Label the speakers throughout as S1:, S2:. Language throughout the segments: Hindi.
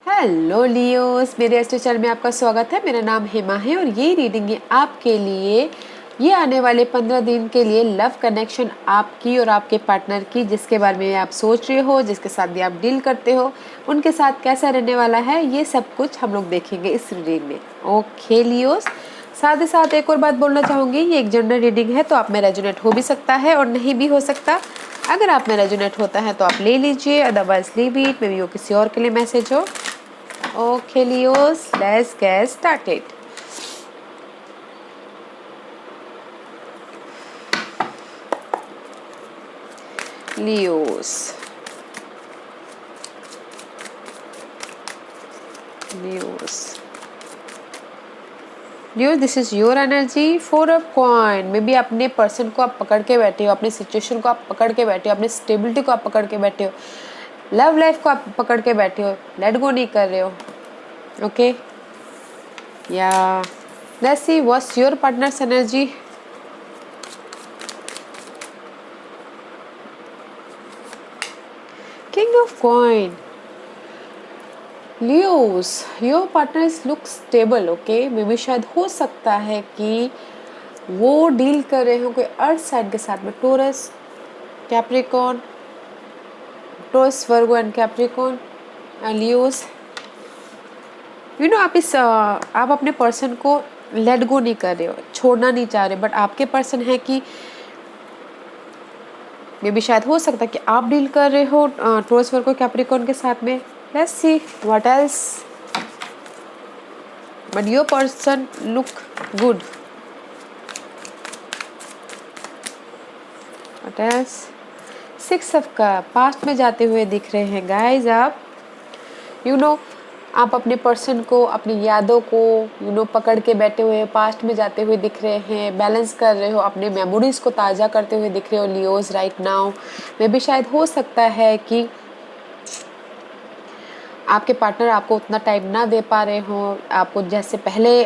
S1: हेलो लियोस, मेरे एस्ट्रो चैनल में आपका स्वागत है। मेरा नाम हेमा है और ये रीडिंग है आपके लिए। ये आने वाले 15 दिन के लिए लव कनेक्शन आपकी और आपके पार्टनर की, जिसके बारे में आप सोच रहे हो, जिसके साथ भी आप डील करते हो, उनके साथ कैसा रहने वाला है, ये सब कुछ हम लोग देखेंगे इस रीडिंग में। ओके लियोस, साथ ही साथ एक और बात बोलना चाहूँगी, ये एक जनरल रीडिंग है, तो आप में रेजोनेट हो भी सकता है और नहीं भी हो सकता। अगर आप में रेजोनेट होता है तो आप ले लीजिए, otherwise leave it, may be वो किसी और के लिए मैसेज हो। Okay, Leos, let's get started. Leos. This is your energy. 4 of coin. May be अपने पर्सन को आप पकड़ के बैठे हो, अपनी सिचुएशन को आप पकड़ के बैठे हो, अपनी स्टेबिलिटी को आप पकड़ के बैठे हो, लव लाइफ को आप पकड़ के बैठे हो, लेट गो नहीं कर रहे हो। ओके, या let's see what's your partner's energy. King of coin. Leos, your partners look stable. Okay, may be शायद हो सकता है कि वो डील कर रहे हो कोई अर्थ साइड के साथ में, Taurus, Capricorn, Taurus, Virgo and Capricorn and Leos. आप अपने पर्सन को लेट गो नहीं कर रहे हो, छोड़ना नहीं चाह रहे, बट आपके पर्सन है कि मे बी शायद हो सकता है कि आप डील कर रहे हो टोरस, वर्गो, कैप्रिकॉर्न के साथ में। Let's see what else, but your person look good. What else, 6 of cup, past में जाते हुए दिख रहे हैं गाइस आप। आप अपने पर्सन को, अपनी यादों को पकड़ के बैठे हुए, पास्ट में जाते हुए दिख रहे हैं, बैलेंस कर रहे हो, अपने मेमोरीज को ताज़ा करते हुए दिख रहे हो लियोस राइट नाउ। मे भी शायद हो सकता है कि आपके पार्टनर आपको उतना टाइम ना दे पा रहे हो, आपको जैसे पहले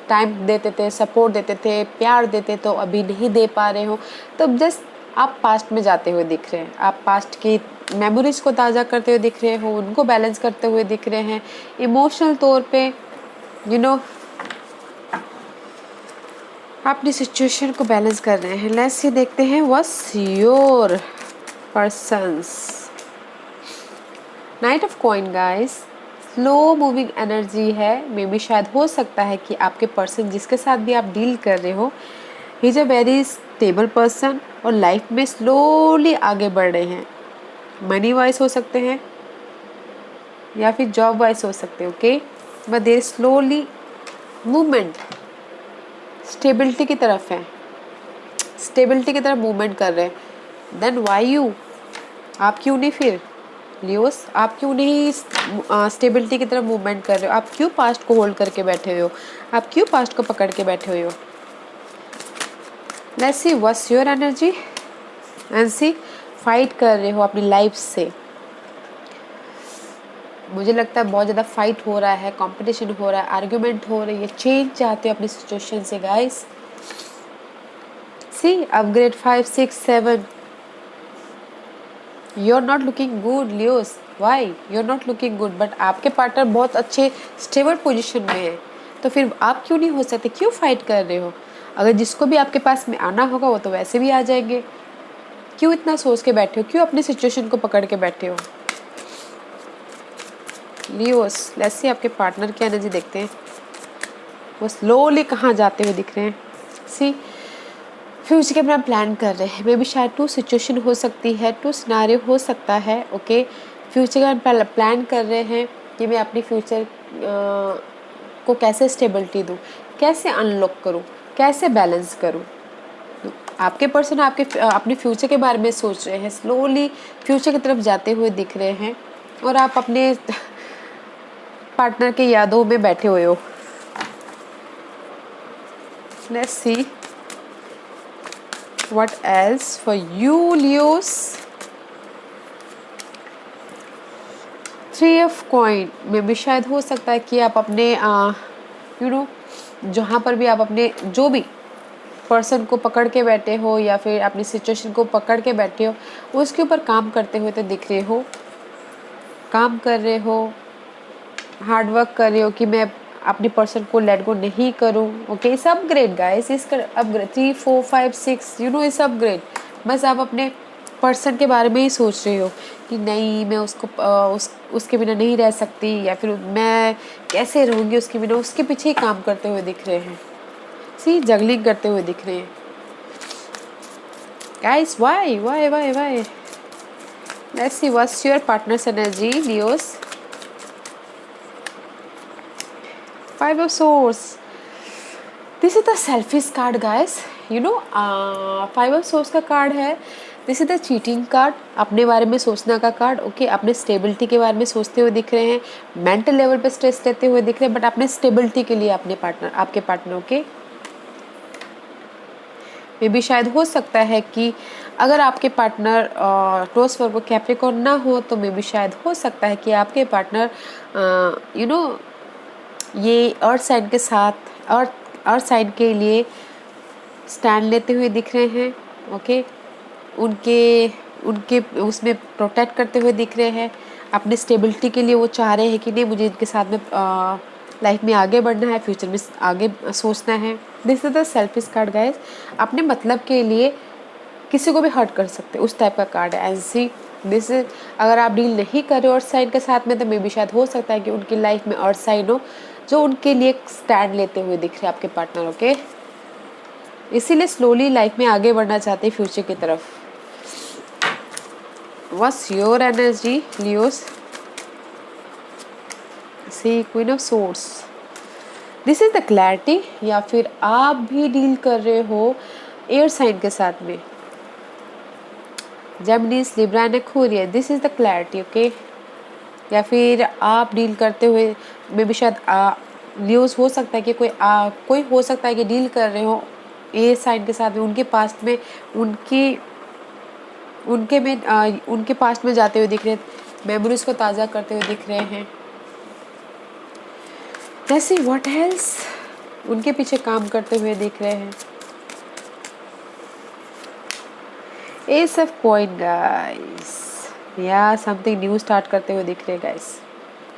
S1: टाइम देते थे, सपोर्ट देते थे, प्यार देते, तो अभी नहीं दे पा रहे हो। तो जस्ट आप पास्ट में जाते हुए दिख रहे हैं, आप पास्ट की मेमोरीज को ताज़ा करते हुए दिख रहे हो, उनको बैलेंस करते हुए दिख रहे हैं इमोशनल तौर पे। अपनी सिचुएशन को बैलेंस कर रहे हैं। लेट्स सी, देखते हैं what's your persons. Knight of coin guys, slow moving energy है। मे बी शायद हो सकता है कि आपके पर्सन जिसके साथ भी आप डील कर रहे हो, he is a very stable person और लाइफ में स्लोली आगे बढ़ रहे हैं। मनी वाइज हो सकते हैं या फिर जॉब वाइज हो सकते हैं। Okay, but their slowly movement stability की तरफ है, स्टेबिलिटी की तरफ मूवमेंट कर रहे हैं। देन वाई यू, आप क्यों नहीं फिर लियोस, आप क्यों नहीं स्टेबिलिटी की तरफ मूवमेंट कर रहे हो? आप क्यों पास्ट को होल्ड करके बैठे हुए हो? आप क्यों पास्ट को पकड़ के बैठे हुए हो? Let's see what's your energy and see, fight कर रहे हो अपनी लाइफ से। मुझे लगता है बहुत ज़्यादा फाइट हो रहा है, कंपटीशन हो रहा है, आर्ग्यूमेंट हो रही है, चेंज चाहते हो अपनी सिचुएशन से guys. See upgrade 5, 6, 7। You are not looking good Leos, why you are not looking good, but आपके पार्टनर बहुत अच्छे स्टेबल पोजीशन में है, तो फिर आप क्यों नहीं हो सकते? क्यों फाइट कर रहे हो? अगर जिसको भी आपके पास में आना होगा वो तो वैसे भी आ जाएंगे। क्यों इतना सोच के बैठे हो? क्यों अपनी सिचुएशन को पकड़ के बैठे हो लियोस? लेट्स सी आपके पार्टनर की एनर्जी देखते हैं, वो स्लोली कहाँ जाते हुए दिख रहे हैं। सी फ्यूचर के अपना प्लान कर रहे हैं। मे बी शायद 2 सिचुएशन हो सकती है, 2 सिनारियो हो सकता है। ओके, फ्यूचर का प्लान कर रहे हैं कि मैं अपनी फ्यूचर को कैसे स्टेबिलिटी दूँ, कैसे अनलॉक करूँ, कैसे बैलेंस करूँ। आपके पर्सन अपने फ्यूचर के बारे में सोच रहे हैं, स्लोली फ्यूचर की तरफ जाते हुए दिख रहे हैं और आप अपने पार्टनर के यादों में बैठे हुए हो। Let's C what else for you Leos। 3 of coin में भी शायद हो सकता है कि आप अपने जहाँ पर भी आप अपने जो भी पर्सन को पकड़ के बैठे हो या फिर अपनी सिचुएशन को पकड़ के बैठे हो, उसके ऊपर काम करते हुए तो दिख रहे हो, काम कर रहे हो, हार्ड वर्क कर रहे हो कि मैं अपनी पर्सन को लेट गो नहीं करूँ। ओके, इस अपग्रेड गाइस, इस अपग्रेड 3 4 5 6 इस अपग्रेड। बस आप अपने पर्सन के बारे में ही सोच रहे हो कि नहीं मैं उसको उसके बिना नहीं रह सकती, या फिर मैं कैसे रहूँगी उसके बिना, उसके पीछे ही काम करते हुए दिख रहे हैं। सी जगलिंग करते हुए दिख रहे हैं guys. Why let's see what's your partner's energy Leos. 5 of swords. This is the selfish card guys. 5 of swords का कार्ड है। This is the cheating card, अपने बारे में सोचना का कार्ड। ओके, अपने स्टेबिलिटी के बारे में सोचते हुए दिख रहे हैं, मेंटल लेवल पे स्ट्रेस लेते हुए दिख रहे हैं, बट अपने स्टेबिलिटी के लिए अपने पार्टनर, आपके पार्टनर। ओके, मे भी शायद हो सकता है कि अगर आपके पार्टनर टोस वर्गो कैप्रिकॉर्न ना हो तो मे भी शायद हो सकता है कि आपके पार्टनर ये अर्थ साइन के साथ अर्थ साइन के लिए स्टैंड लेते हुए दिख रहे हैं। ओके, उनके उनके उसमें प्रोटेक्ट करते हुए दिख रहे हैं, अपने स्टेबिलिटी के लिए वो चाह रहे हैं कि नहीं मुझे इनके साथ में लाइफ में आगे बढ़ना है, फ्यूचर में आगे सोचना है। This is the selfish card guys. अपने मतलब के लिए किसी को भी हर्ट कर सकते, उस टाइप का कार्ड है। ऐसी दिस इज, अगर आप डील नहीं कर रहे हो अर्थ साइन के साथ में तो मे भी शायद हो सकता है कि उनकी लाइफ में अर्थ साइन हो जो उनके लिए स्टैंड लेते हुए दिख रहे हैं, आपके पार्टनर। ओके, इसीलिए स्लोली लाइफ में आगे बढ़ना चाहते हैं फ्यूचर की तरफ। What's your energy Leos. See queen of swords. This is the clarity, या फिर आप भी डील कर रहे हो एयर साइन के साथ में, Geminis, Libra and Aquarius. This is the clarity. Okay, या फिर आप डील करते हुए मे भी शायद न्यूज़ हो सकता है कि कोई हो सकता है कि डील कर रहे हो एयर साइन के साथ में, उनके पास्ट में उनके पास्ट में जाते हुए दिख रहे हैं, मेमोरीज को ताज़ा करते हुए दिख रहे हैं। जैसे व्हाट एल्स, उनके पीछे काम करते हुए दिख रहे हैं। एस ऑफ कॉइन गाइस, या समथिंग न्यू स्टार्ट करते हुए दिख रहे हैं गाइस।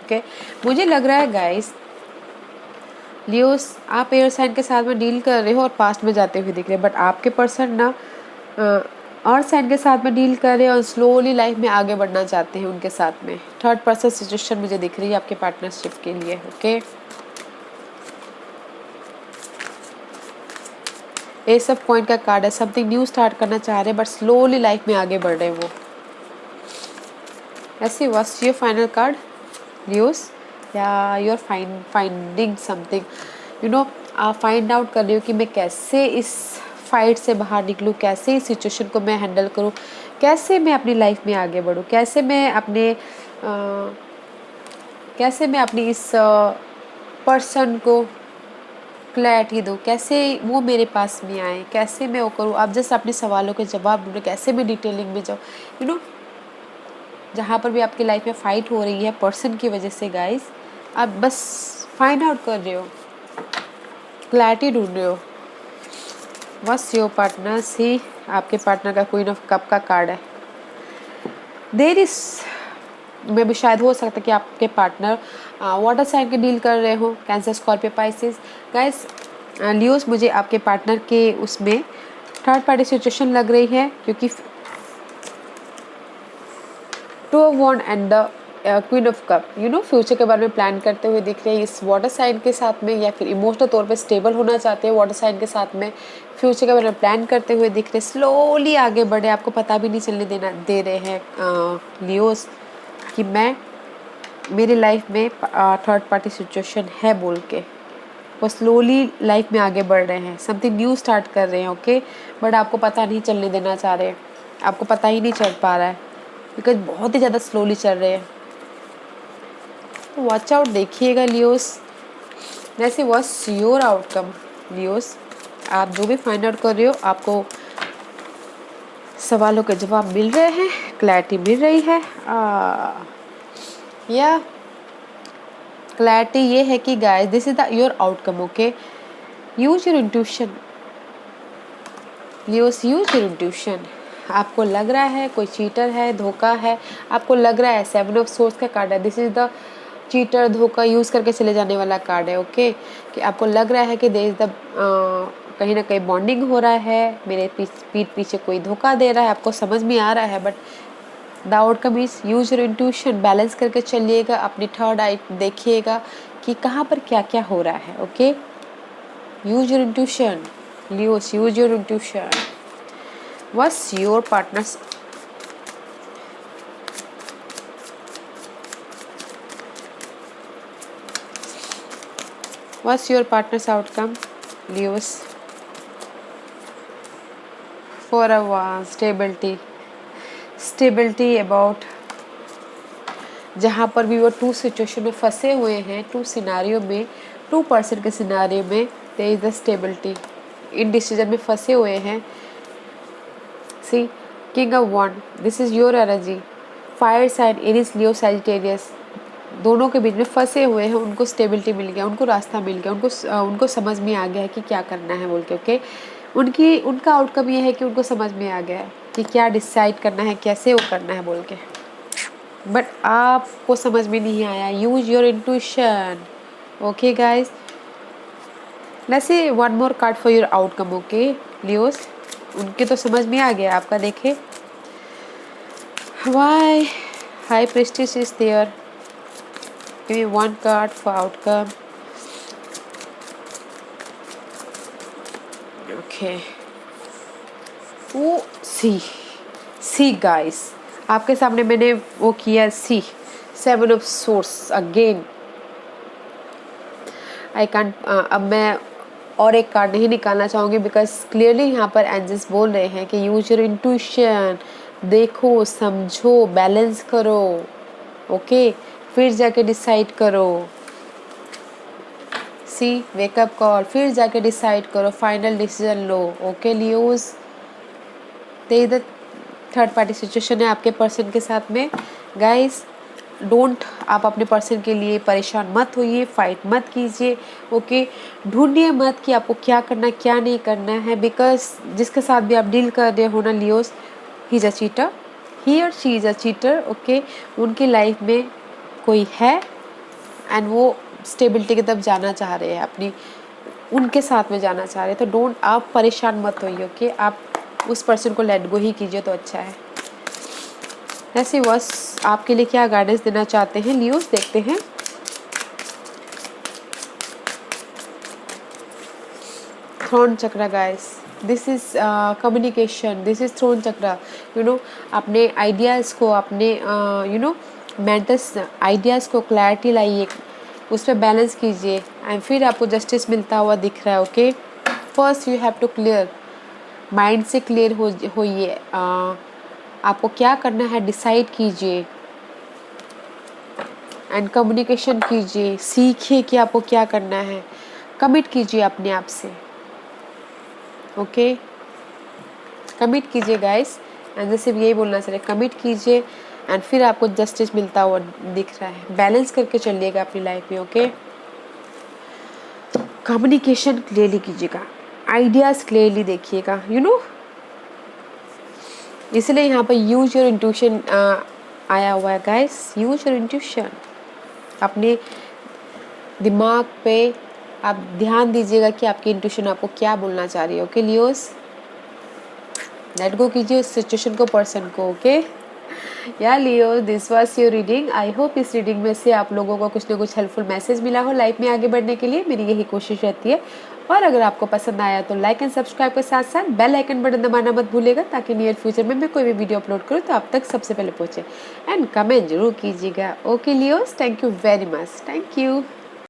S1: ओके, मुझे लग रहा है गाइस लियोस आप एयर साइन के साथ में डील कर रहे हो और पास्ट में जाते हुए दिख रहे हैं, बट आपके पर्सन ना अर्थ साइन के साथ में डील कर रहे हैं और स्लोली लाइफ में आगे बढ़ना चाहते हैं उनके साथ में। थर्ड पर्सन सिचुएशन मुझे दिख रही है आपके पार्टनरशिप के लिए। ओके, एस ऑफ कॉइन का कार्ड है। समथिंग न्यू स्टार्ट करना चाह रहे हैं बट स्लोली लाइफ में आगे बढ़ रहे हैं वो। ऐसे what's your final card Leos, या यू आर फाइंडिंग समथिंग, आप फाइंड आउट कर रही हो कि मैं कैसे इस फाइट से बाहर निकलूँ, कैसे इस सिचुएशन को मैं हैंडल करूँ, कैसे मैं अपनी लाइफ में आगे बढ़ूँ, कैसे मैं अपनी इस पर्सन को क्लैरिटी दूँ, कैसे वो मेरे पास में आए, कैसे मैं वो करूँ। आप जस्ट अपने सवालों के जवाब ढूंढो, कैसे मैं डिटेलिंग में जाऊँ। जहाँ पर भी आपकी लाइफ में फाइट हो रही है पर्सन की वजह से गाइस, आप बस फाइंड आउट कर रहे हो, क्लैरिटी ढूंढ रहे हो। बस योर पार्टनर ही, आपके पार्टनर का क्वीन ऑफ कप का कार्ड है। देयर इज, में भी शायद हो सकता है कि आपके पार्टनर वाटर साइन के डील कर रहे हो, cancer, Scorpio, Pisces. Guys Leos, मुझे आपके पार्टनर के उसमें थर्ड पार्टी सिचुएशन लग रही है, क्योंकि two of wand and the queen of cup, future के बारे में प्लान करते हुए दिख रहे हैं इस वाटर साइन के साथ में, या फिर इमोशनल तौर पे स्टेबल होना चाहते हैं वाटर साइन के साथ में, फ्यूचर के बारे में प्लान करते हुए दिख रहे हैं, स्लोली आगे बढ़े, आपको पता भी नहीं चलने दे रहे हैं लियोस कि मेरी लाइफ में थर्ड पार्टी सिचुएशन है बोल के। वो स्लोली लाइफ में आगे बढ़ रहे हैं, समथिंग न्यू स्टार्ट कर रहे हैं। ओके, बट आपको पता नहीं चलने देना चाह रहे हैं, आपको पता ही नहीं चल पा रहा है बिकॉज बहुत ही ज़्यादा स्लोली चल रहे हैं। वॉच आउट देखिएगा लियोस। वैसे व्हाट्स योर आउटकम लियोस, आप जो भी फाइंड आउट कर रहे हो आपको सवालों के जवाब मिल रहे हैं, क्लैरिटी मिल रही है। या क्लैरिटी ये है कि guys this is the your outcome. Okay, use your intuition Leos, use your intuition. आपको लग रहा है कोई चीटर है, धोखा है, आपको लग रहा है 7 ऑफ सोर्स का कार्ड है। दिस इज द चीटर, धोखा यूज़ करके चले जाने वाला कार्ड है। ओके, कि आपको लग रहा है कि देयर इज द कहीं ना कहीं बॉन्डिंग हो रहा है, मेरे पीठ पीछे कोई धोखा दे रहा है, आपको समझ में आ रहा है, but the outcome is use your intuition. Balance करके चलिएगा, अपनी थर्ड आई देखिएगा कि कहाँ पर क्या क्या हो रहा है। Okay, use your intuition Leos, use your intuition. What's your partners What's your partner's outcome, Leos? For a while, stability about जहाँ पर भी वो टू सिचुएशन में फंसे हुए हैं, टू सिनारियो में, टू पर्सन के सिनारियो में, there is the stability. Indecision में फंसे हुए हैं। See king of one, this is your energy. Fire sign Aries, Leo, Sagittarius, दोनों के बीच में फंसे हुए हैं, उनको स्टेबिलिटी मिल गया, उनको रास्ता मिल गया, उनको समझ में आ गया है कि क्या करना है बोल के। ओके, उनका आउटकम ये है कि उनको समझ में आ गया है कि क्या डिसाइड करना है, कैसे वो करना है बोल के, बट आपको समझ में नहीं आया। Use your intuition. Okay guys, let's see one more card for your outcome. Okay Leos, उनके तो समझ में आ गया, आपका देखे। Why high prestige is there, give me one card for outcome. Okay, वो सी गाइस, आपके सामने मैंने वो किया सी, 7 of source again. I can't, अब मैं और एक कार्ड नहीं निकालना चाहूँगी बिकॉज क्लियरली यहाँ पर एंजल्स बोल रहे हैं कि यूज योर इंट्यूशन, देखो, समझो, बैलेंस करो। ओके, फिर जाके डिसाइड करो। सी वेकअप कॉल, फिर जाके डिसाइड करो, final decision low. Okay Leos, they the third party situation है आपके पर्सन के साथ में। गाइस डोंट, आप अपने पर्सन के लिए परेशान मत होइए, फाइट मत कीजिए। ओके, ढूंढिए मत कि आपको क्या करना क्या नहीं करना है, बिकॉज जिसके साथ भी आप डील कर रहे हो ना Leos, he is a cheater, he और she is a cheater. Okay, उनकी लाइफ में कोई है एंड वो स्टेबिलिटी की तरफ जाना चाह रहे हैं, अपनी उनके साथ में जाना चाह रहे हैं। तो डोंट, आप परेशान मत होइए। ओके, आप उस पर्सन को लेट गो ही कीजिए तो अच्छा है। ऐसे बस आपके लिए क्या गाइडेंस देना चाहते हैं लियोस, देखते हैं। Throat chakra guys, this is communication, this is throat chakra. You know, अपने आइडियाज़ को, अपने मेंटल आइडियाज़ को क्लैरिटी लाइए, उस पर बैलेंस कीजिए एंड फिर आपको जस्टिस मिलता हुआ दिख रहा है। Okay, first you have to clear, mind से क्लियर होइए, आपको क्या करना है डिसाइड कीजिए एंड कम्युनिकेशन कीजिए, सीखिए कि आपको क्या करना है, कमिट कीजिए अपने आप से। ओके, कमिट कीजिए गाइस, एंड सिर्फ यही बोलना चाहिए, कमिट कीजिए एंड फिर आपको जस्टिस मिलता हुआ दिख रहा है। बैलेंस करके चलिएगा अपनी लाइफ में। ओके, कम्युनिकेशन क्लियरली कीजिएगा, आइडियाज़ क्लियरली देखिएगा, यू नो, इसलिए यहाँ पर यूज योर इंट्यूशन आया हुआ है गाइस। यूज योर इंट्यूशन, अपने दिमाग पे आप ध्यान दीजिएगा कि आपकी इंट्यूशन आपको क्या बोलना चाह रही है। ओके लियोस, लेट गो कीजिए उस सिचुएशन को, पर्सन को। ओके या Leo, this was your reading. I hope इस रीडिंग में से आप लोगों को कुछ ना कुछ हेल्पफुल मैसेज मिला हो लाइफ में आगे बढ़ने के लिए, मेरी यही कोशिश रहती है। और अगर आपको पसंद आया तो लाइक एंड सब्सक्राइब के साथ साथ बेल आइकन बटन दबाना मत भूलिएगा, ताकि नियर फ्यूचर में मैं कोई भी वीडियो अपलोड करूँ तो आप तक सबसे पहले पहुँचे। एंड कमेंट जरूर कीजिएगा। Okay Leos, thank you very much, thank you.